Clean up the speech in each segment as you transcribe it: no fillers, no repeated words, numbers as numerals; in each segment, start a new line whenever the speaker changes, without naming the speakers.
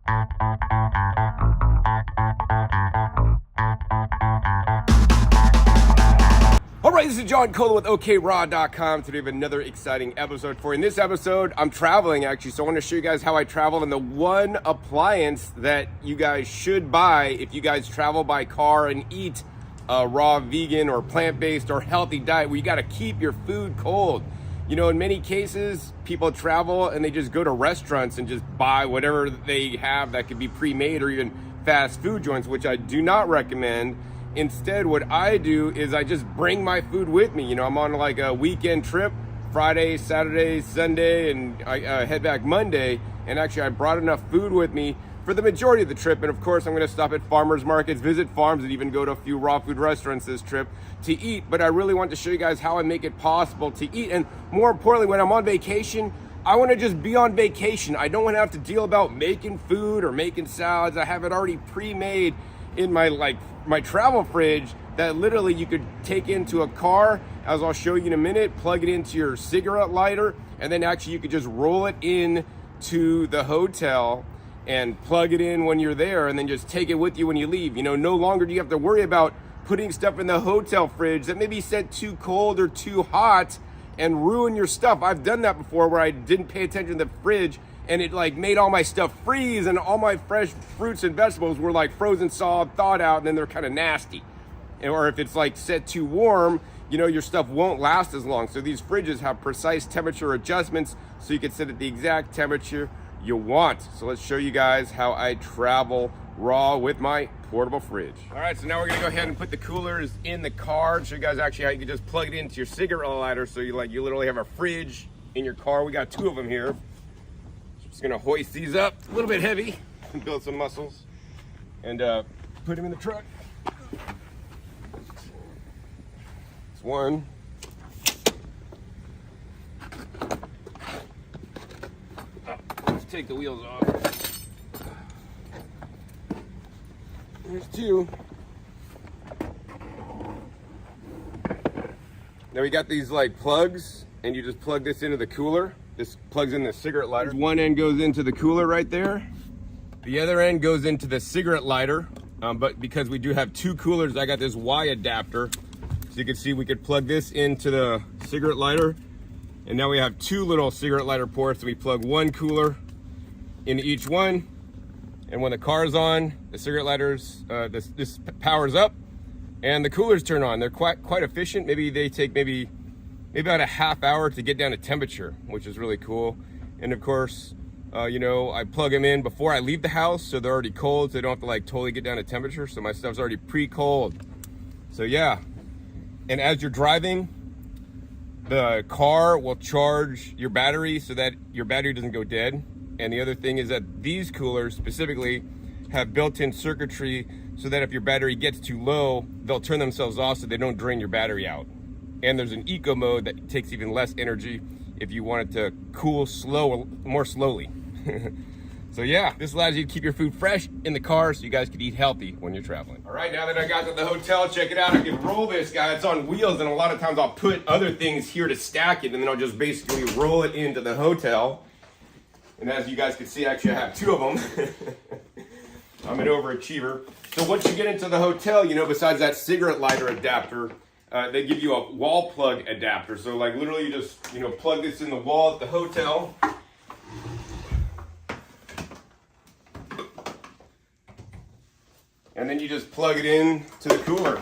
All right, this is John Cola with OKRaw.com. Today we have another exciting episode for you. In this episode, I'm traveling actually, so I want to show you guys how I travel and the one appliance that you guys should buy if you guys travel by car and eat a raw, vegan, or plant-based or healthy diet where you got to keep your food cold. You know, in many cases, people travel and they just go to restaurants and just buy whatever they have that could be pre-made or even fast food joints, which I do not recommend. Instead, what I do is I just bring my food with me. You know, I'm on like a weekend trip, Friday, Saturday, Sunday, and I head back Monday. And actually, I brought enough food with me for the majority of the trip. And of course, I'm going to stop at farmers markets, visit farms, and even go to a few raw food restaurants this trip to eat. But I really want to show you guys how I make it possible to eat. And more importantly, when I'm on vacation, I want to just be on vacation. I don't want to have to deal about making food or making salads. I have it already pre-made in my travel fridge that literally you could take into a car, as I'll show you in a minute, plug it into your cigarette lighter, and then actually you could just roll it in to the hotel and plug it in when you're there and then just take it with you when you leave. You know, no longer do you have to worry about putting stuff in the hotel fridge that may be set too cold or too hot and ruin your stuff. I've done that before where I didn't pay attention to the fridge and it like made all my stuff freeze and all my fresh fruits and vegetables were like frozen solid, thawed out, and then they're kind of nasty. Or if it's like set too warm, you know, your stuff won't last as long. So these fridges have precise temperature adjustments so you can set it the exact temperature you want. So let's show you guys how I travel raw with my portable fridge. All right, so now we're gonna go ahead and put the coolers in the car and show you guys actually how you can just plug it into your cigarette lighter. So you literally have a fridge in your car. We got two of them here. Just gonna hoist these up, a little bit heavy, and build some muscles, and put them in the truck. It's one. Let's take the wheels off. There's two. Now we got these like plugs, and you just plug this into the cooler. This plugs in the cigarette lighter. One end goes into the cooler right there. The other end goes into the cigarette lighter. But because we do have two coolers, I got this Y adapter. So you can see we could plug this into the cigarette lighter. And now we have two little cigarette lighter ports. We plug one cooler into each one. And when the car's on, the cigarette lighters, this powers up and the coolers turn on. They're quite efficient. Maybe they take maybe about a half hour to get down to temperature, which is really cool. And of course, you know, I plug them in before I leave the house, so they're already cold, so they don't have to like totally get down to temperature. So my stuff's already pre-cold. So yeah, and as you're driving, the car will charge your battery so that your battery doesn't go dead. And the other thing is that these coolers specifically have built-in circuitry so that if your battery gets too low, they'll turn themselves off so they don't drain your battery out. And there's an eco mode that takes even less energy if you want it to cool more slowly. So yeah, this allows you to keep your food fresh in the car so you guys can eat healthy when you're traveling. All right, now that I got to the hotel, check it out. I can roll this guy. It's on wheels, and a lot of times I'll put other things here to stack it, and then I'll just basically roll it into the hotel. And as you guys can see, actually I have two of them. I'm an overachiever. So once you get into the hotel, you know, besides that cigarette lighter adapter, they give you a wall plug adapter. So like literally you just, you know, plug this in the wall at the hotel. And then you just plug it in to the cooler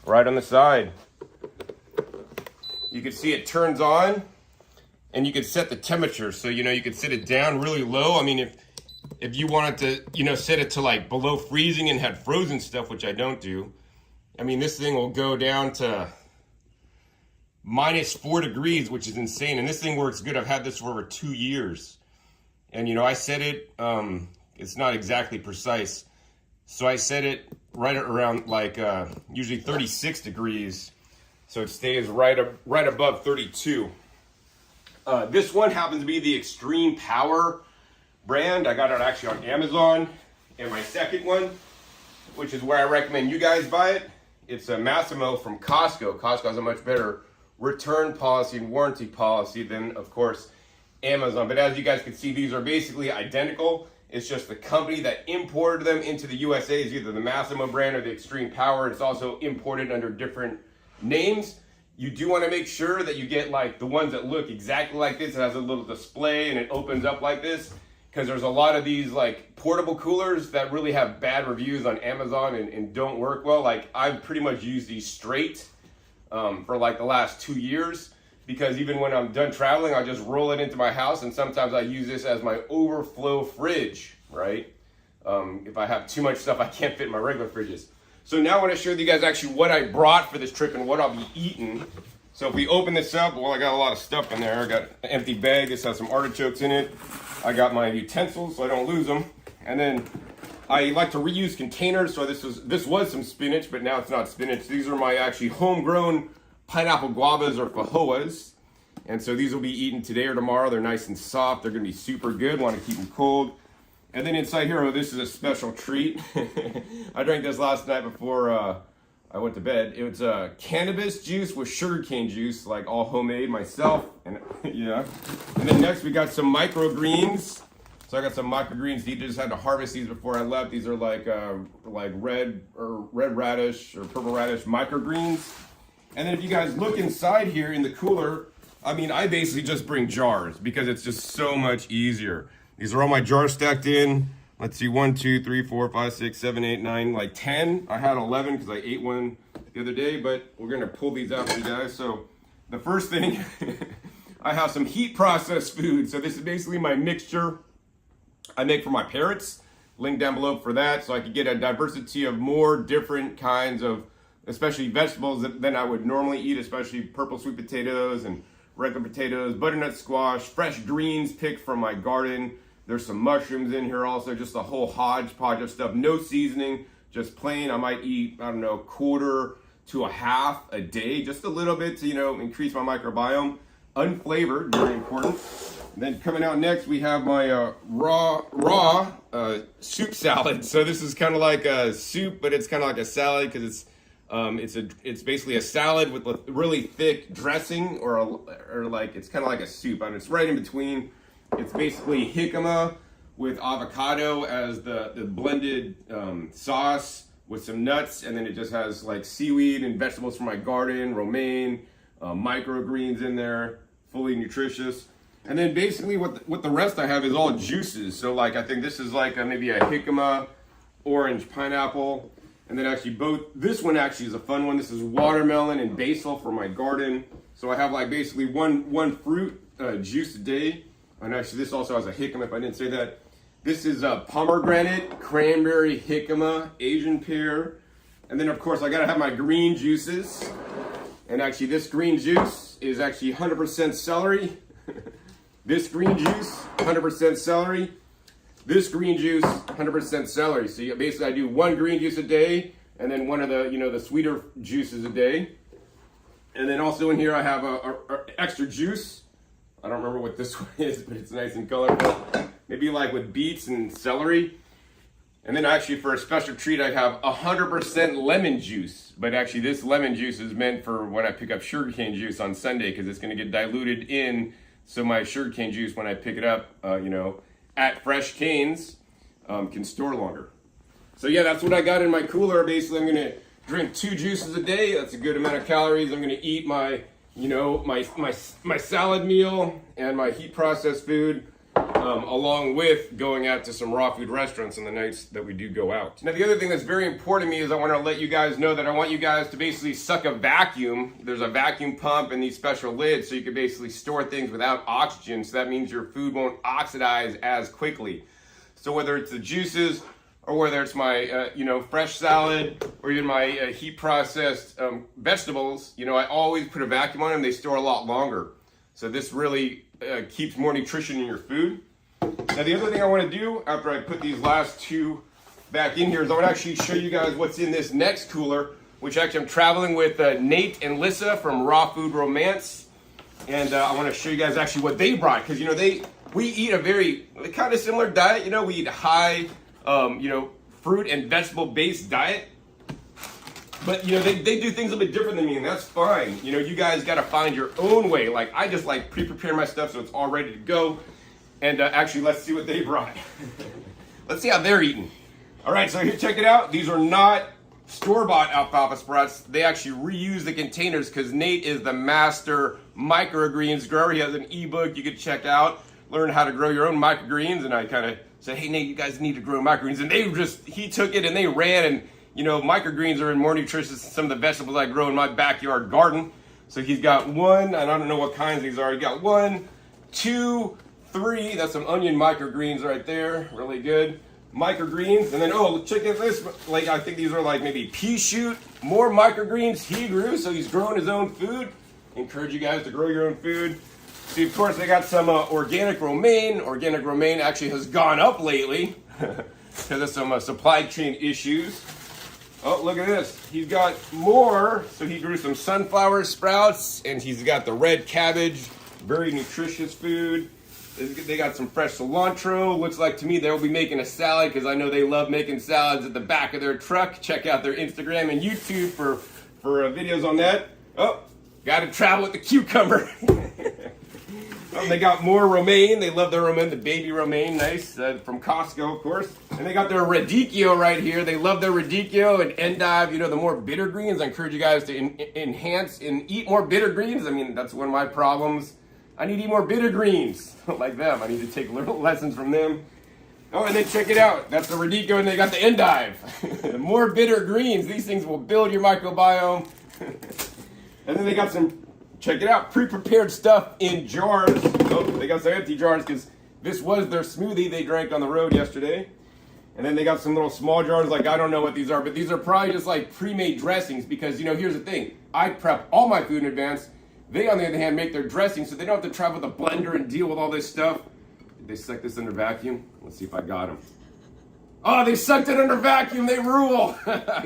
right on the side. You can see it turns on and you can set the temperature. So, you know, you can set it down really low. I mean, if you wanted to, you know, set it to like below freezing and had frozen stuff, which I don't do, I mean, this thing will go down to -4 degrees, which is insane. And this thing works good. I've had this for over 2 years. And, you know, I set it, it's not exactly precise. So I set it right around like usually 36 degrees. So it stays right above 32. This one happens to be the Extreme Power brand. I got it actually on Amazon. And my second one, which is where I recommend you guys buy it, it's a Massimo from Costco. Costco has a much better return policy and warranty policy than, of course, Amazon. But as you guys can see, these are basically identical. It's just the company that imported them into the USA is either the Massimo brand or the Extreme Power. It's also imported under different names. You do want to make sure that you get like the ones that look exactly like this. It has a little display and it opens up like this, because there's a lot of these like portable coolers that really have bad reviews on Amazon and don't work well. Like I've pretty much used these straight for like the last 2 years, because even when I'm done traveling, I just roll it into my house, and sometimes I use this as my overflow fridge, right? If I have too much stuff I can't fit in my regular fridges. So now I want to show you guys actually what I brought for this trip and what I'll be eating. So if we open this up, well, I got a lot of stuff in there. I got an empty bag. This has some artichokes in it. I got my utensils so I don't lose them. And then I like to reuse containers. So this was some spinach, but now it's not spinach. These are my actually homegrown pineapple guavas or fajoas. And so these will be eaten today or tomorrow. They're nice and soft. They're going to be super good. Want to keep them cold. And then inside here, oh, this is a special treat. I drank this last night before I went to bed. It was cannabis juice with sugarcane juice, like all homemade myself. And yeah. And then next we got some microgreens. So I got some microgreens. You just had to harvest these before I left. These are like red radish or purple radish microgreens. And then if you guys look inside here in the cooler, I mean, I basically just bring jars because it's just so much easier. These are all my jars stacked in. Let's see, 1, 2, 3, 4, 5, 6, 7, 8, 9, like 10. I had 11 because I ate one the other day, but we're gonna pull these out for you guys. So the first thing, I have some heat processed food. So this is basically my mixture I make for my parrots. Link down below for that, so I could get a diversity of more different kinds of, especially vegetables than I would normally eat, especially purple sweet potatoes and regular potatoes, butternut squash, fresh greens picked from my garden. There's some mushrooms in here also, just a whole hodgepodge of stuff. No seasoning, just plain. I might eat, I don't know, 1/4 to 1/2 a day, just a little bit to, you know, increase my microbiome. Unflavored, very important. And then coming out next, we have my raw soup salad. So this is kind of like a soup, but it's kind of like a salad because it's basically a salad with a really thick dressing, or like it's kind of like a soup, and it's right in between. It's basically jicama with avocado as the blended sauce with some nuts, and then it just has like seaweed and vegetables from my garden, romaine, microgreens in there, fully nutritious. And then basically what the rest I have is all juices. So like I think this is like maybe a jicama, orange, pineapple, and then actually this one actually is a fun one. This is watermelon and basil from my garden. So I have like basically one fruit juice a day. And actually this also has a jicama, if I didn't say that. This is a pomegranate, cranberry, jicama, Asian pear. And then of course I gotta have my green juices. And actually this green juice is actually 100% celery. This green juice, 100% celery. This green juice, 100% celery. So basically I do one green juice a day, and then one of the, the sweeter juices a day. And then also in here I have a extra juice. I don't remember what this one is, but it's nice and colorful. Maybe like with beets and celery. And then actually for a special treat, I have 100% lemon juice. But actually this lemon juice is meant for when I pick up sugarcane juice on Sunday, because it's gonna get diluted in. So my sugarcane juice, when I pick it up, at Fresh Canes, can store longer. So yeah, that's what I got in my cooler. Basically, I'm gonna drink 2 juices a day. That's a good amount of calories. I'm gonna eat my my salad meal and my heat processed food, along with going out to some raw food restaurants on the nights that we do go out. Now, the other thing that's very important to me is I want to let you guys know that I want you guys to basically suck a vacuum. There's a vacuum pump and these special lids, so you can basically store things without oxygen. So that means your food won't oxidize as quickly. So whether it's the juices, or whether it's my fresh salad, or even my heat processed vegetables, I always put a vacuum on them. They store a lot longer. So this really keeps more nutrition in your food. Now the other thing I want to do after I put these last 2 back in here is I want to actually show you guys what's in this next cooler, which actually I'm traveling with Nate and Lissa from Raw Food Romance. And I want to show you guys actually what they brought, because we eat a very kind of similar diet. We eat high fruit and vegetable based diet. But, you know, they do things a bit different than me, and that's fine. You know, you guys got to find your own way. Like, I just like pre-prepare my stuff so it's all ready to go. And actually, let's see what they brought. Let's see how they're eating. All right, so here, check it out. These are not store-bought alfalfa sprouts. They actually reuse the containers because Nate is the master microgreens grower. He has an ebook you could check out, learn how to grow your own microgreens. And I kind of said, hey, Nate, you guys need to grow microgreens. And he took it and they ran. And, you know, microgreens are more nutritious than some of the vegetables I grow in my backyard garden. So he's got one, and I don't know what kinds these are. He got 1, 2, 3. That's some onion microgreens right there. Really good. Microgreens, and then check out this. Like, I think these are like maybe pea shoot. More microgreens he grew, so he's growing his own food. Encourage you guys to grow your own food. See, of course, they got some organic romaine. Organic romaine actually has gone up lately because of some supply chain issues. Oh, look at this. He's got more. So he grew some sunflower sprouts, and he's got the red cabbage. Very nutritious food. They got some fresh cilantro. Looks like to me they'll be making a salad because I know they love making salads at the back of their truck. Check out their Instagram and YouTube for videos on that. Oh, got to travel with the cucumber. They got more romaine. They love their romaine, the baby romaine, nice, from Costco, of course. And they got their radicchio right here. They love their radicchio and endive, you know, the more bitter greens. I encourage you guys to enhance and eat more bitter greens. I mean, that's one of my problems. I need to eat more bitter greens like them. I need to take little lessons from them. Oh, and then check it out. That's the radicchio, and they got the endive. More bitter greens. These things will build your microbiome. And then they got some, check it out, pre-prepared stuff in jars. Oh, they got some empty jars because this was their smoothie they drank on the road yesterday. And then they got some little small jars, like I don't know what these are, but these are probably just like pre-made dressings because, you know, here's the thing. I prep all my food in advance. They, on the other hand, make their dressing so they don't have to travel with a blender and deal with all this stuff. Did they suck this under vacuum? Let's see if I got them. Oh, they sucked it under vacuum. They rule.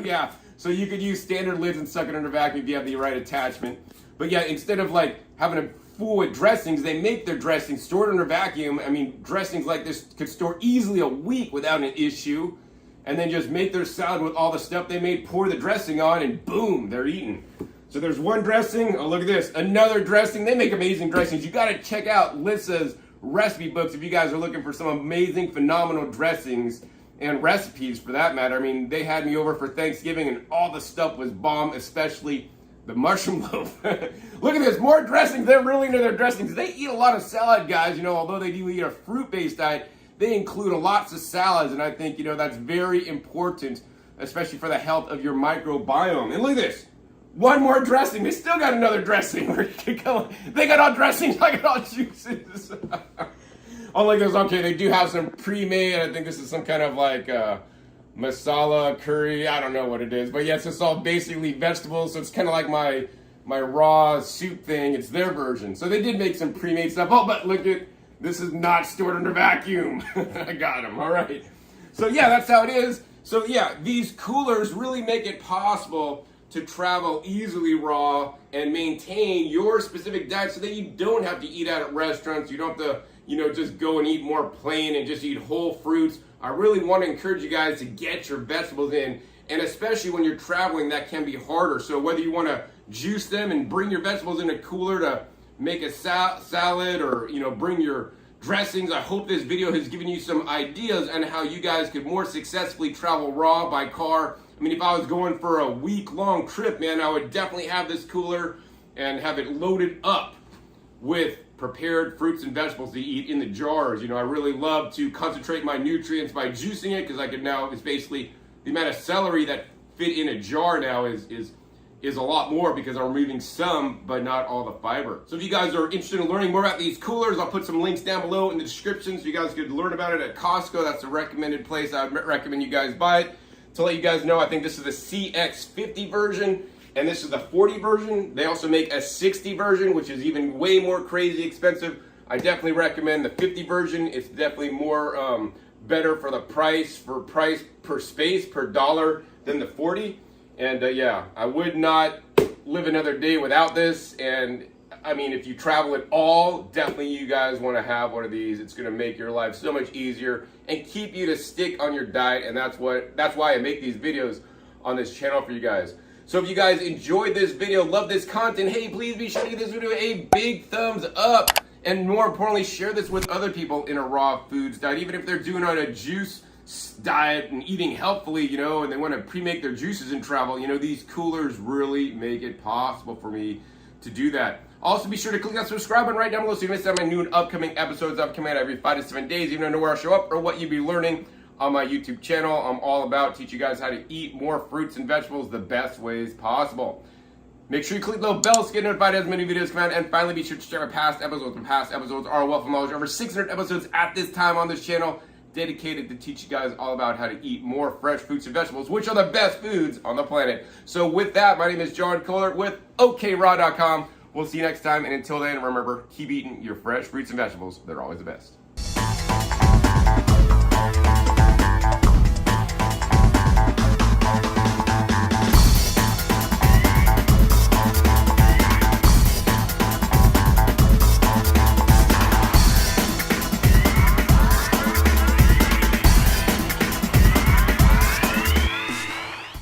Yeah. So you could use standard lids and suck it under vacuum if you have the right attachment. But yeah, instead of like having a full with dressings, they make their dressings stored under vacuum. I mean, dressings like this could store easily a week without an issue. And then just make their salad with all the stuff they made, pour the dressing on, and boom, they're eating. So there's one dressing. Oh, look at this. Another dressing. They make amazing dressings. You got to check out Lissa's recipe books if you guys are looking for some amazing, phenomenal dressings and recipes for that matter. I mean, they had me over for Thanksgiving and all the stuff was bomb, especially the mushroom loaf. Look at this. More dressings. They're really into their dressings. They eat a lot of salad, guys. You know, although they do eat a fruit-based diet, they include lots of salads. And I think, you know, that's very important, especially for the health of your microbiome. And look at this. One more dressing. They still got another dressing. They got all dressings. I got all juices. Oh, look at this. Okay, they do have some pre-made. I think this is some kind of like masala curry. I don't know what it is. But yes, it's all basically vegetables. So it's kind of like my raw soup thing. It's their version. So they did make some pre-made stuff. Oh, but look at this is not stored under vacuum. I got them. All right. So yeah, that's how it is. So yeah, these coolers really make it possible to travel easily raw and maintain your specific diet so that you don't have to eat out at restaurants. You don't have to, you know, just go and eat more plain and just eat whole fruits. I really want to encourage you guys to get your vegetables in, and especially when you're traveling, that can be harder. So whether you want to juice them and bring your vegetables in a cooler to make a salad or, you know, bring your dressings, I hope this video has given you some ideas on how you guys could more successfully travel raw by car. I mean, if I was going for a week-long trip, man, I would definitely have this cooler and have it loaded up with prepared fruits and vegetables to eat in the jars. You know, I really love to concentrate my nutrients by juicing it because I can now, it's basically the amount of celery that fit in a jar now is a lot more because I'm removing some, but not all the fiber. So if you guys are interested in learning more about these coolers, I'll put some links down below in the description so you guys could learn about it at Costco. That's a recommended place. I would recommend you guys buy it. To let you guys know, I think this is the CX50 version, and this is the 40 version. They also make a 60 version, which is even way more crazy expensive. I definitely recommend the 50 version. It's definitely more better for the price per space, per dollar than the 40. And yeah, I would not live another day without this. And I mean, if you travel at all, definitely you guys want to have one of these. It's going to make your life so much easier and keep you to stick on your diet. And that's why I make these videos on this channel for you guys. So if you guys enjoyed this video, love this content, hey, please be sure to give this video a big thumbs up. And more importantly, share this with other people in a raw foods diet, even if they're doing on a juice diet and eating healthfully, you know, and they want to pre-make their juices and travel. You know, these coolers really make it possible for me to do that. Also, be sure to click that subscribe button right down below so you don't miss out on my new and upcoming episodes that come out every 5 to 7 days. Even know where I show up or what you'll be learning on my YouTube channel. I'm all about teaching you guys how to eat more fruits and vegetables the best ways possible. Make sure you click the little bell to get notified as many videos come out. And finally, be sure to check out past episodes. And past episodes are a wealth of knowledge. Over 600 episodes at this time on this channel dedicated to teach you guys all about how to eat more fresh fruits and vegetables, which are the best foods on the planet. So with that, my name is John Kohler with OKRaw.com. We'll see you next time. And until then, remember, keep eating your fresh fruits and vegetables. They're always the best.